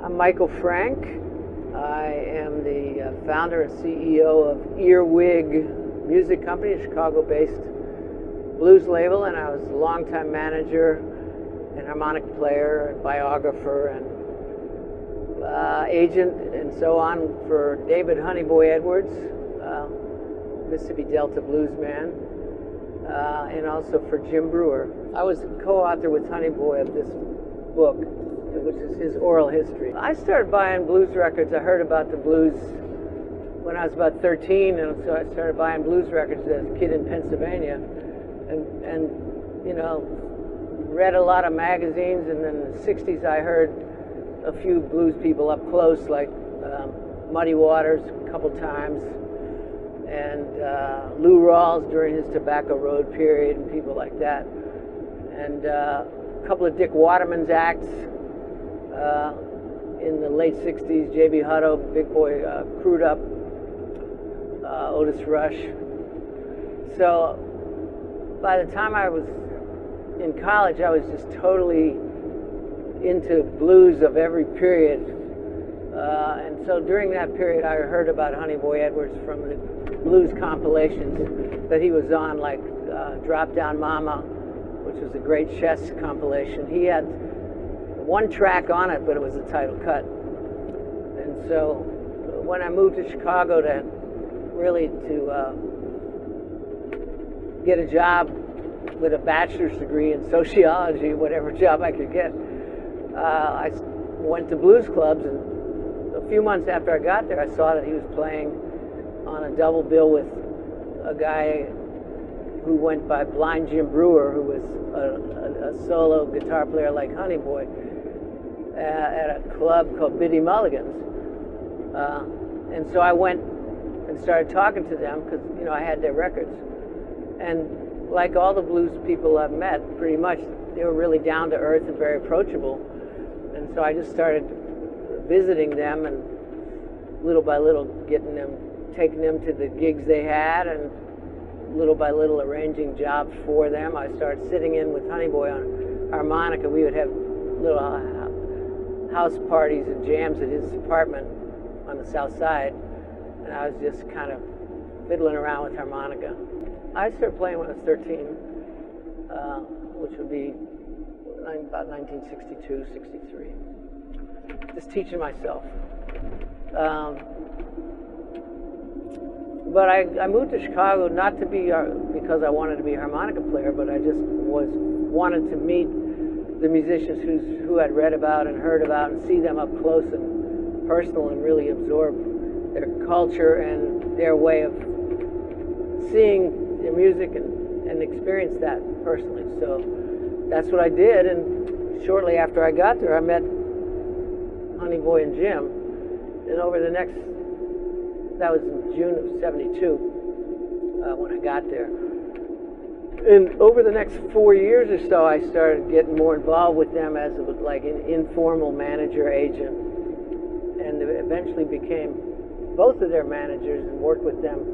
I'm Michael Frank. I am the founder and CEO of Earwig Music Company, a Chicago-based blues label, and I was a longtime manager and harmonica player and biographer and agent and so on for David Honeyboy Edwards, Mississippi Delta blues man, and also for Jim Brewer. I was co-author with Honeyboy of this book, which is his oral history. I started buying blues records. I heard about the blues when I was about 13, and so I started buying blues records as a kid in Pennsylvania, and you know, read a lot of magazines. And then in the 60s I heard a few blues people up close, like Muddy Waters a couple times, and Lou Rawls during his Tobacco Road period, and people like that, and a couple of Dick Waterman's acts in the late 60s, J.B. Hutto, Big Boy, Crude Up, Otis Rush. So by the time I was in college, I was just totally into blues of every period. And so during that period, I heard about Honeyboy Edwards from the blues compilations that he was on, like Drop Down Mama, which was a great chess compilation. He had one track on it, but it was a title cut. And so when I moved to Chicago to get a job with a bachelor's degree in sociology, whatever job I could get, I went to blues clubs, and a few months after I got there, I saw that he was playing on a double bill with a guy who went by Blind Jim Brewer, who was a solo guitar player like Honeyboy, at a club called Biddy Mulligan's. And so I went and started talking to them, because you know I had their records. And like all the blues people I've met, pretty much, they were really down to earth and very approachable. And so I just started visiting them, and little by little taking them to the gigs they had, and little by little arranging jobs for them. I started sitting in with Honeyboy on harmonica. We would have little house parties and jams at his apartment on the south side, and I was just kind of fiddling around with harmonica. I started playing when I was 13, which would be about 1962, 63. Just teaching myself. But I moved to Chicago not to be because I wanted to be a harmonica player, but I just wanted to meet the musicians who I'd read about and heard about, and see them up close and personal, and really absorb their culture and their way of seeing their music and experience that personally. So that's what I did, and shortly after I got there, I met Honeyboy and Jim, and over the next, that was in June of '72 when I got there. And over the next 4 years or so, I started getting more involved with them as like an informal manager agent, and eventually became both of their managers and worked with them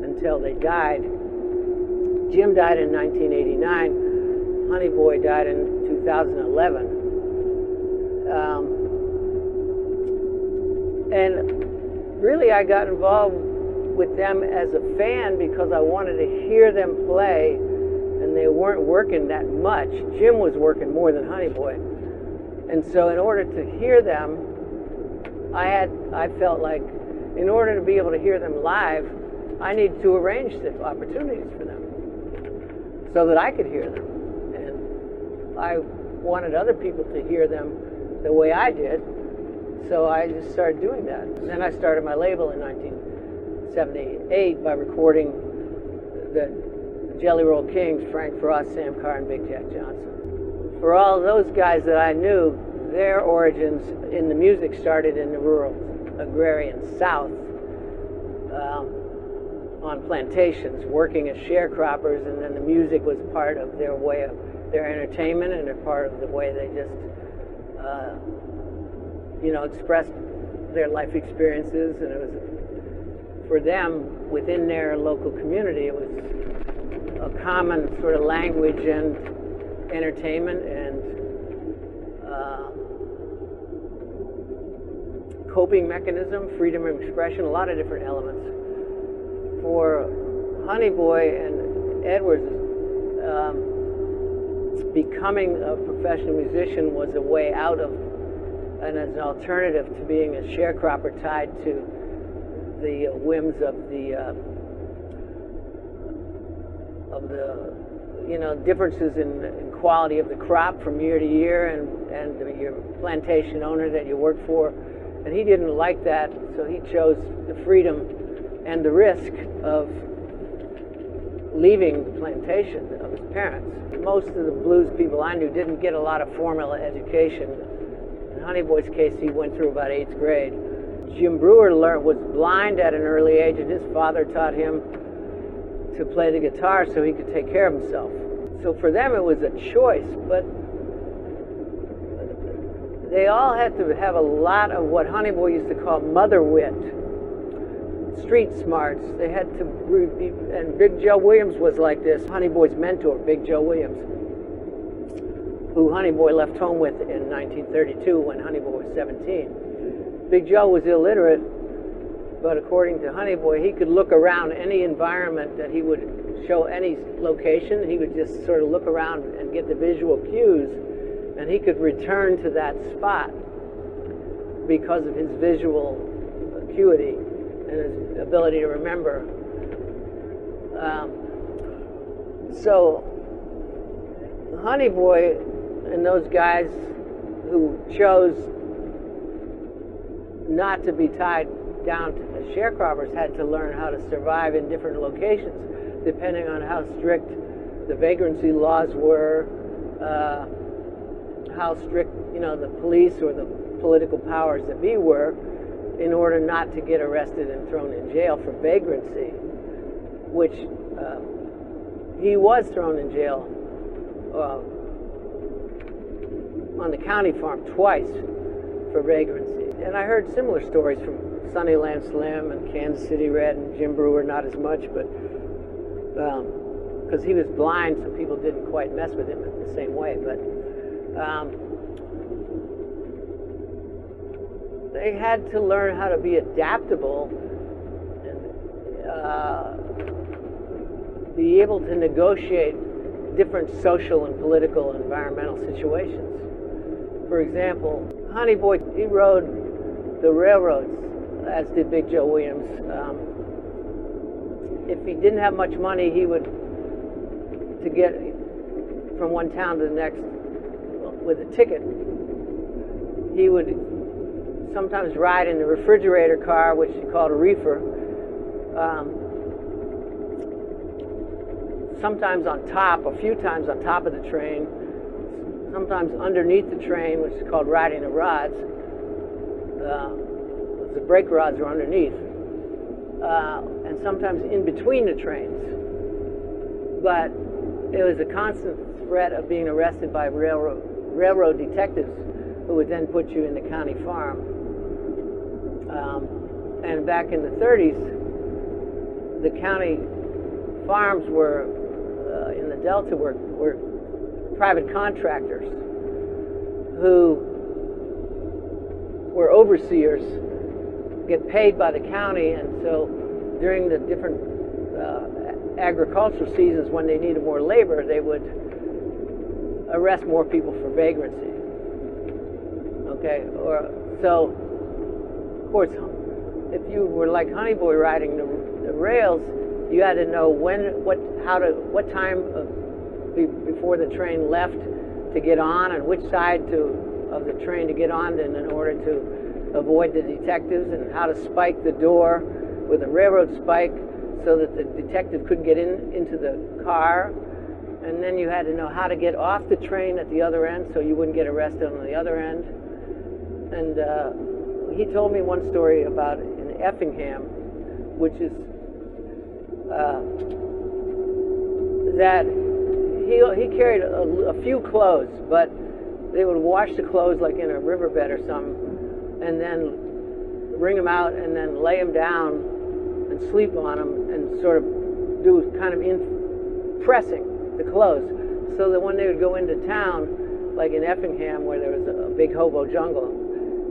until they died. Jim died in 1989. Honeyboy died in 2011. And really, I got involved with them as a fan because I wanted to hear them play, and they weren't working that much. Jim was working more than Honeyboy. And so in order to hear them, I felt like in order to be able to hear them live, I needed to arrange the opportunities for them so that I could hear them. And I wanted other people to hear them the way I did, so I just started doing that. And then I started my label in 1978 by recording the Jelly Roll Kings, Frank Frost, Sam Carr, and Big Jack Johnson. For all those guys that I knew, their origins in the music started in the rural agrarian South, on plantations, working as sharecroppers, and then the music was part of their way of their entertainment, and a part of the way they just expressed their life experiences. And it was, for them, within their local community, it was a common sort of language and entertainment, and coping mechanism, freedom of expression, a lot of different elements. For Honey Boy and Edwards, becoming a professional musician was a way out of, and as an alternative to being a sharecropper tied to the whims of the differences in quality of the crop from year to year, and your plantation owner that you worked for. And he didn't like that, so he chose the freedom and the risk of leaving the plantation of his parents. Most of the blues people I knew didn't get a lot of formal education. In Honey Boy's case, he went through about 8th grade. Jim Brewer was blind at an early age, and his father taught him to play the guitar so he could take care of himself. So for them it was a choice, but they all had to have a lot of what Honey Boy used to call mother wit, street smarts. They had to and Big Joe Williams was like this, Honey Boy's mentor, Big Joe Williams, who Honey Boy left home with in 1932 when Honey Boy was 17. Big Joe was illiterate, but according to Honey Boy, he could look around any environment that he would show any location. He would just sort of look around and get the visual cues, and he could return to that spot because of his visual acuity and his ability to remember. So Honey Boy and those guys who chose not to be tied down to the sharecroppers had to learn how to survive in different locations, depending on how strict the vagrancy laws were, how strict, the police or the political powers that be were, in order not to get arrested and thrown in jail for vagrancy, which he was thrown in jail on the county farm twice for vagrancy. And I heard similar stories from Sunnyland Slim and Kansas City Red and Jim Brewer, not as much, but because he was blind, so people didn't quite mess with him in the same way. But they had to learn how to be adaptable and be able to negotiate different social and political and environmental situations. For example, Honey Boy, he rode the railroads, as did Big Joe Williams. If he didn't have much money, he would, to get from one town to the next with a ticket, he would sometimes ride in the refrigerator car, which he called a reefer, sometimes on top, a few times on top of the train, sometimes underneath the train, which is called riding the rods. The brake rods are underneath, and sometimes in between the trains. But it was a constant threat of being arrested by railroad detectives who would then put you in the county farm. And back in the 30s, the county farms were in the Delta were private contractors who were overseers, get paid by the county, and so during the different agricultural seasons when they needed more labor, they would arrest more people for vagrancy. Okay, so of course, if you were like Honey Boy riding the rails, you had to know what time before the train left to get on, and which side of the train to get on in order to avoid the detectives, and how to spike the door with a railroad spike so that the detective couldn't get into the car. And then you had to know how to get off the train at the other end so you wouldn't get arrested on the other end. And he told me one story about in Effingham, which is that he carried a few clothes, but they would wash the clothes like in a riverbed or something, and then bring them out and then lay them down and sleep on them and sort of do kind of pressing the clothes, so that when they would go into town, like in Effingham where there was a big hobo jungle,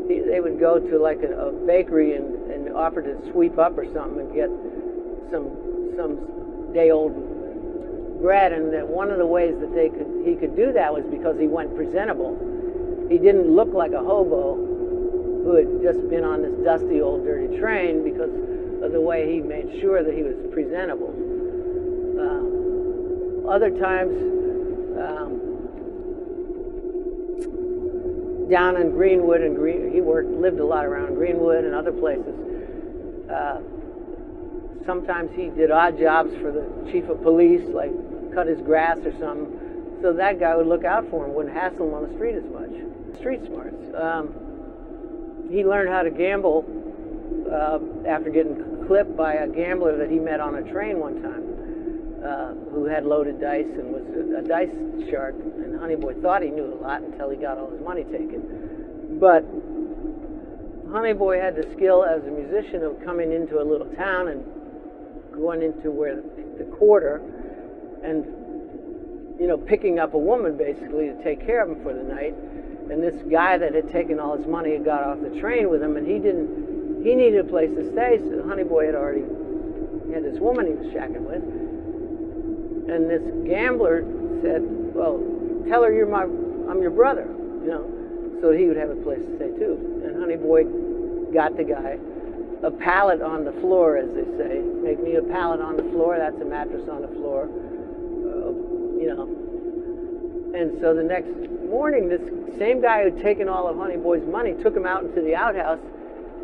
they would go to like a bakery and offer to sweep up or something and get some day-old bread, and that one of the ways that he could do that was because he went presentable. He didn't look like a hobo who had just been on this dusty old dirty train, because of the way he made sure that he was presentable. Other times, down in Greenwood, he lived a lot around Greenwood and other places. Sometimes he did odd jobs for the chief of police, like cut his grass or something, so that guy would look out for him, wouldn't hassle him on the street as much. Street smarts. He learned how to gamble after getting clipped by a gambler that he met on a train one time, who had loaded dice and was a dice shark, and Honey Boy thought he knew a lot until he got all his money taken. But Honey Boy had the skill as a musician of coming into a little town and going into where the quarter and, you know, picking up a woman basically to take care of him for the night. And this guy that had taken all his money had got off the train with him, and he needed a place to stay, so Honey Boy had this woman he was shacking with. And this gambler said, well, tell her I'm your brother, you know, so he would have a place to stay too. And Honey Boy got the guy a pallet on the floor, as they say. Make me a pallet on the floor, that's a mattress on the floor, you know. And so the next morning, this same guy who'd taken all of Honey Boy's money took him out into the outhouse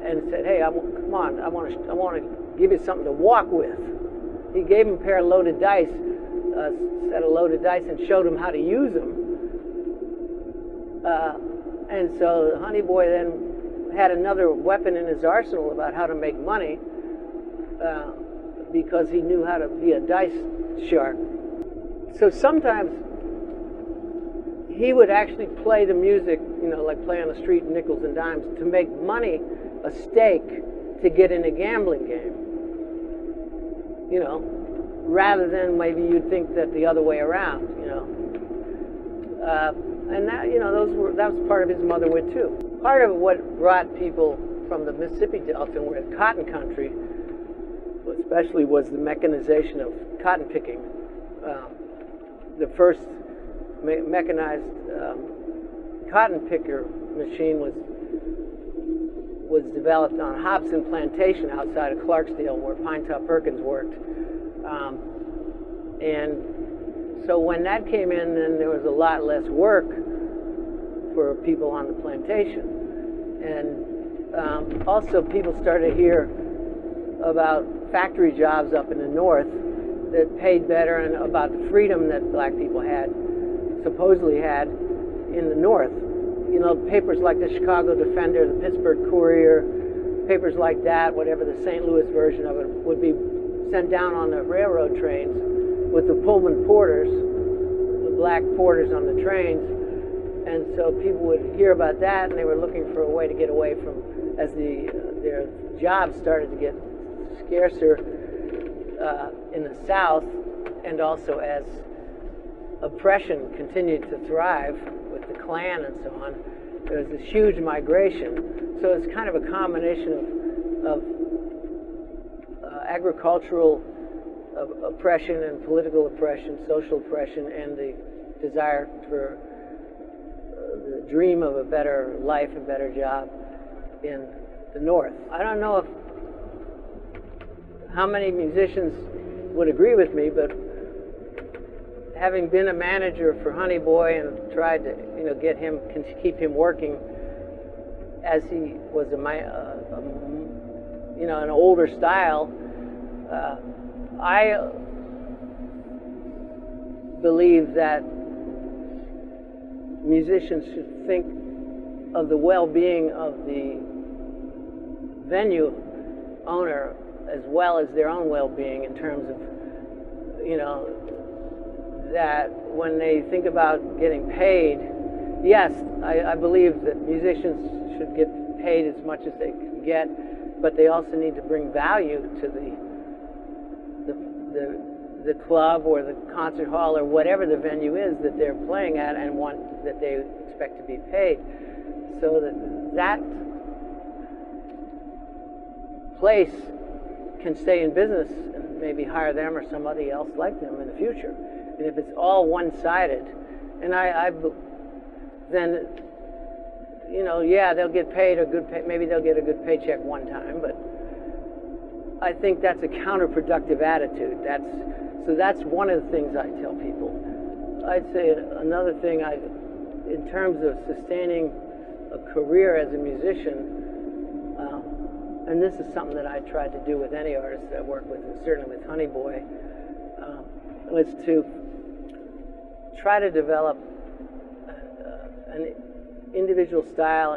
and said, hey, come on, I want to give you something to walk with. He gave him a pair of loaded dice, a set of loaded dice, and showed him how to use them. And so Honey Boy then had another weapon in his arsenal about how to make money, because he knew how to be a dice shark. So sometimes he would actually play the music, you know, like play on the street nickels and dimes, to make money, a stake, to get in a gambling game, you know, rather than maybe you'd think that the other way around, you know. And that, you know, that was part of his motherwit too. Part of what brought people from the Mississippi Delta, and we're at cotton country, especially, was the mechanization of cotton picking. The first mechanized cotton picker machine was developed on Hobson Plantation outside of Clarksdale, where Pinetop Perkins worked. And so when that came in, then there was a lot less work for people on the plantation. And also people started to hear about factory jobs up in the north that paid better, and about the freedom that black people supposedly had in the north. You know, papers like the Chicago Defender, the Pittsburgh Courier, papers like that, whatever the St. Louis version of it, would be sent down on the railroad trains with the Pullman porters, the black porters on the trains. And so people would hear about that, and they were looking for a way to get away from, as their jobs started to get scarcer in the South, and also as oppression continued to thrive with the Klan and so on. There was this huge migration. So it's kind of a combination of agricultural oppression and political oppression, social oppression, and the desire for the dream of a better life, a better job in the North. I don't know how many musicians would agree with me, but having been a manager for Honey Boy and tried to, you know, keep him working as he was you know, an older style, I believe that musicians should think of the well-being of the venue owner as well as their own well-being, in terms of, you know, that when they think about getting paid, yes, I believe that musicians should get paid as much as they can get, but they also need to bring value to the club or the concert hall or whatever the venue is that they're playing at, and that they expect to be paid. So that place can stay in business and maybe hire them or somebody else like them in the future. And if it's all one-sided, and then, you know, yeah, they'll get paid a good maybe they'll get a good paycheck one time, but I think that's a counterproductive attitude. So that's one of the things I tell people. I'd say another thing, in terms of sustaining a career as a musician, and this is something that I tried to do with any artist I work with, and certainly with Honey Boy, was to try to develop an individual style,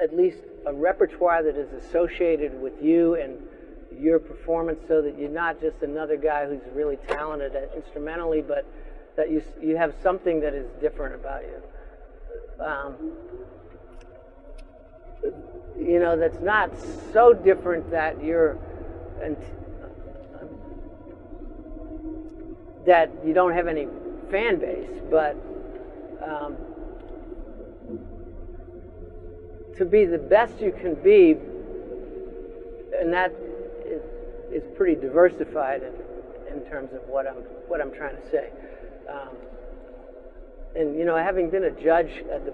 at least a repertoire that is associated with you and your performance, so that you're not just another guy who's really talented instrumentally, but that you have something that is different about you. You know, that's not so different that that you don't have any fan base, but to be the best you can be, and that is pretty diversified in terms of what I'm trying to say. And you know, having been a judge at the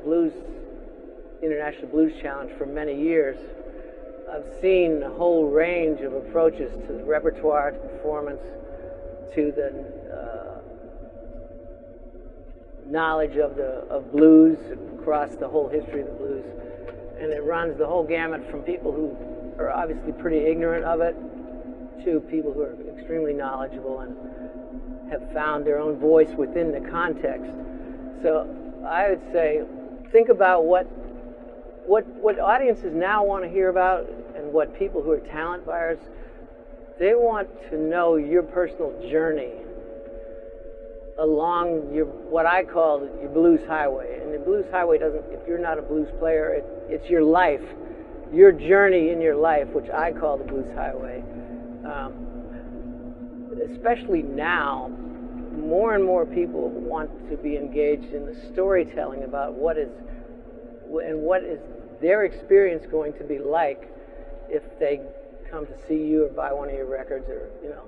International Blues Challenge for many years, I've seen a whole range of approaches to the repertoire, to performance, to the knowledge of blues across the whole history of the blues. And it runs the whole gamut from people who are obviously pretty ignorant of it to people who are extremely knowledgeable and have found their own voice within the context. So I would say, think about what audiences now want to hear about, and what people who are talent buyers, they want to know your personal journey along what I call your blues highway. And the blues highway doesn't, if you're not a blues player, it's your life, your journey in your life, which I call the blues highway. Especially now, more and more people want to be engaged in the storytelling about what is their experience going to be like if they come to see you or buy one of your records, or you know.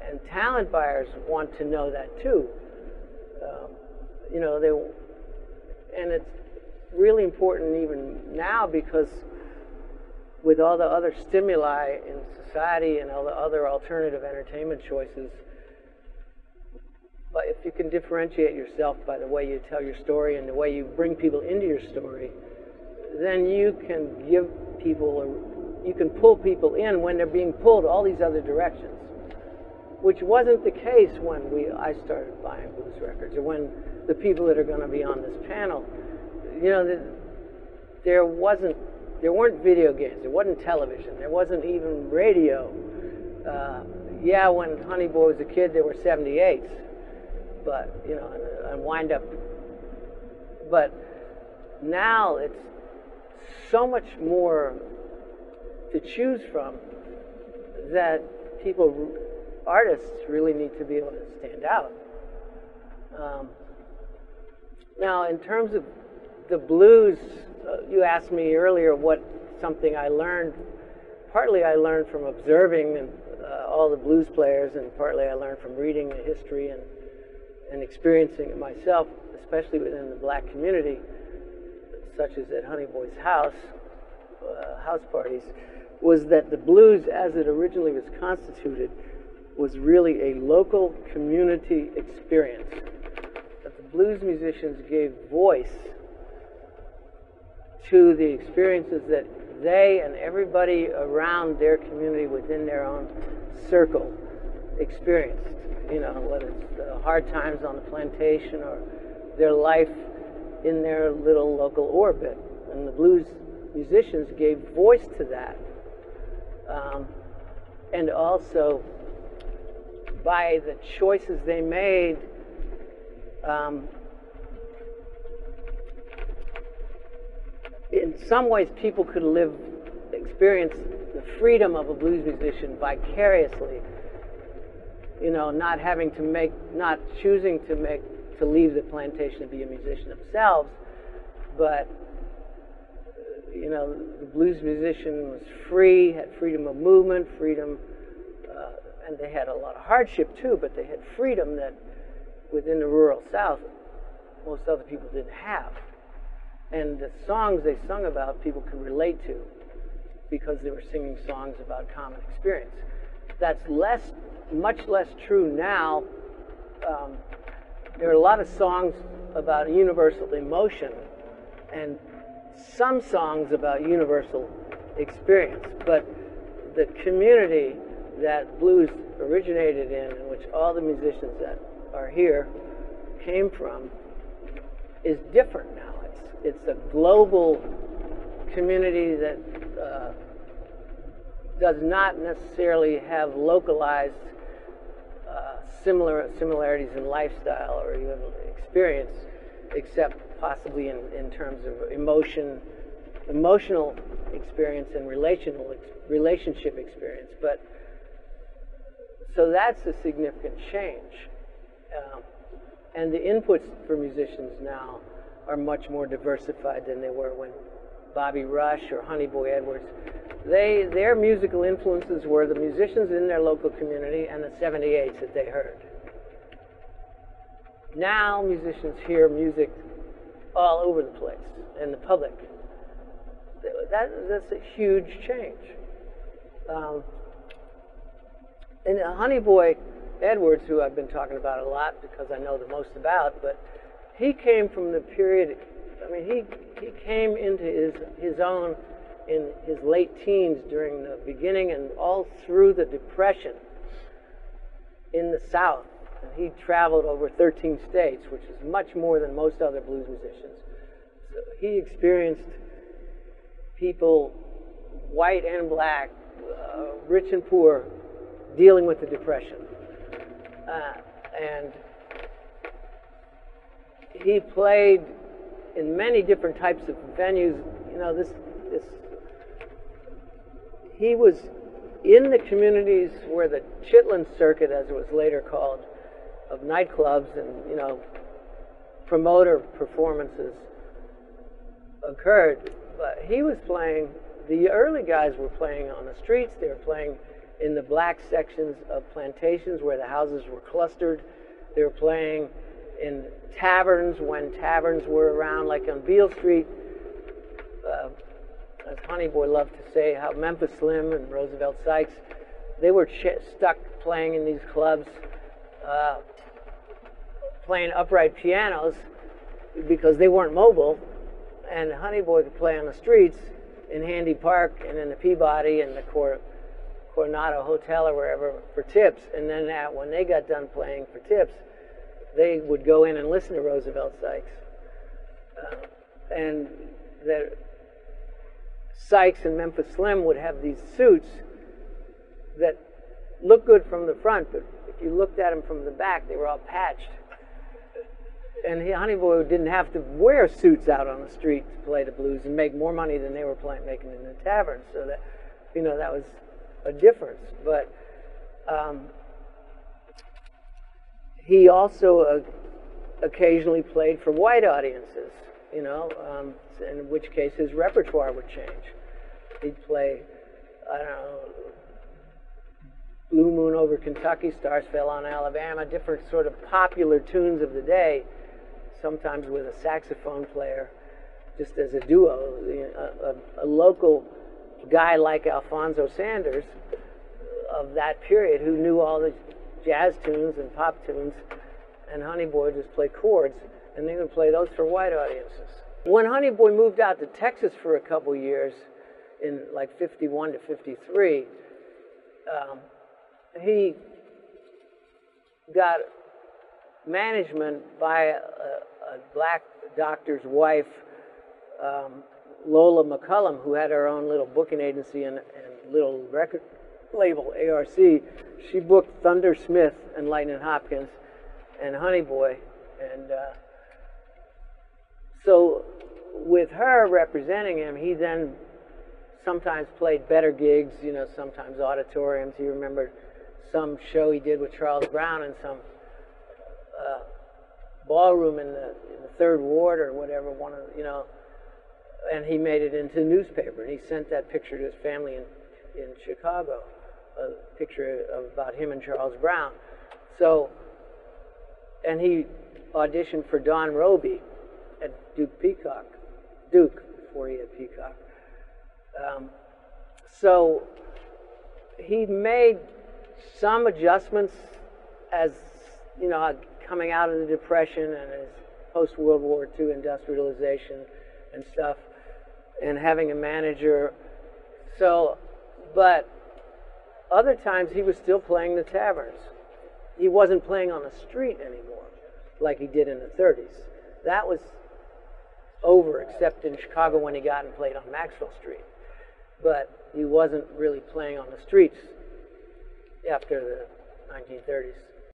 And talent buyers want to know that too. You know, and it's really important even now, because with all the other stimuli in society and all the other alternative entertainment choices, but if you can differentiate yourself by the way you tell your story and the way you bring people into your story, then you can you can pull people in when they're being pulled all these other directions, which wasn't the case when I started buying blues records, or when the people that are going to be on this panel, you know, there weren't video games, there wasn't television, there wasn't even radio. Yeah, when Honey Boy was a kid, there were 78s, but you know, and wind up. But now it's so much more to choose from that artists really need to be able to stand out. Now, in terms of the blues, you asked me earlier something I learned. Partly I learned from observing all the blues players, and partly I learned from reading the history and experiencing it myself, especially within the black community, such as at Honey Boy's house parties, was that the blues, as it originally was constituted, was really a local community experience. That the blues musicians gave voice to the experiences that they and everybody around their community within their own circle experienced. You know, whether it's the hard times on the plantation or their life in their little local orbit. And the blues musicians gave voice to that. And also, by the choices they made, in some ways people could experience the freedom of a blues musician vicariously, you know, not choosing to leave the plantation to be a musician themselves, but you know, the blues musician was free, had freedom of movement, freedom, and they had a lot of hardship too, but they had freedom that within the rural South most other people didn't have. And the songs they sung about people could relate to because they were singing songs about common experience. That's much less true now. There are a lot of songs about universal emotion and some songs about universal experience, but the community that blues originated in which all the musicians that are here came from, is different now. It's a global community that does not necessarily have localized similarities in lifestyle or even experience, except possibly in terms of emotional experience and relationship experience. But so that's a significant change. And the inputs for musicians now are much more diversified than they were when Bobby Rush or Honey Boy Edwards, their musical influences were the musicians in their local community and the 78s that they heard. Now musicians hear music all over the place in the public. That's a huge change. And Honey Boy Edwards, who I've been talking about a lot because I know the most about, but he came from the period, I mean, he came into his own in his late teens during the beginning and all through the Depression in the South. And he traveled over 13 states, which is much more than most other blues musicians. So he experienced people, white and black, rich and poor, dealing with the Depression. And he played in many different types of venues. You know, he was in the communities where the Chittlin Circuit, as it was later called, of nightclubs and, you know, promoter performances occurred. But he was playing, the early guys were playing on the streets. They were playing in the black sections of plantations where the houses were clustered. They were playing in taverns when taverns were around, like on Beale Street. As Honey Boy loved to say, how Memphis Slim and Roosevelt Sykes, they were stuck playing in these clubs, playing upright pianos because they weren't mobile, and Honey Boy could play on the streets in Handy Park and in the Peabody and the Coronado Hotel or wherever for tips. And then when they got done playing for tips, they would go in and listen to Roosevelt Sykes. And that Sykes and Memphis Slim would have these suits that looked good from the front, but if you looked at them from the back, they were all patched. And Honey Boy didn't have to wear suits out on the street to play the blues and make more money than they were making in the taverns. So that, you know, that was a difference. But he also occasionally played for white audiences, you know, in which case his repertoire would change. He'd play, I don't know, Blue Moon over Kentucky, Stars Fell on Alabama, different sort of popular tunes of the day, sometimes with a saxophone player, just as a duo. A local guy like Alphonso Sanders of that period who knew all the jazz tunes and pop tunes, and Honey Boy just play chords, and they would play those for white audiences. When Honey Boy moved out to Texas for a couple years, in like 51 to 53, he got management by a black doctor's wife, Lola McCullum, who had her own little booking agency and little record label, ARC. She booked Thunder Smith and Lightning Hopkins and Honey Boy. And so with her representing him, he then sometimes played better gigs, you know, sometimes auditoriums. He remembered some show he did with Charles Brown in some ballroom in the Third Ward or whatever, one of, you know, and he made it into the newspaper, and he sent that picture to his family in Chicago, a picture about him and Charles Brown. So, and he auditioned for Don Roby at Duke, before he had Peacock. So he made some adjustments as, you know, coming out of the Depression and his post-World War II industrialization and stuff, and having a manager. So, but other times he was still playing the taverns. He wasn't playing on the street anymore like he did in the 30s. That was over, except in Chicago when he got and played on Maxwell Street. But he wasn't really playing on the streets after the 1930s.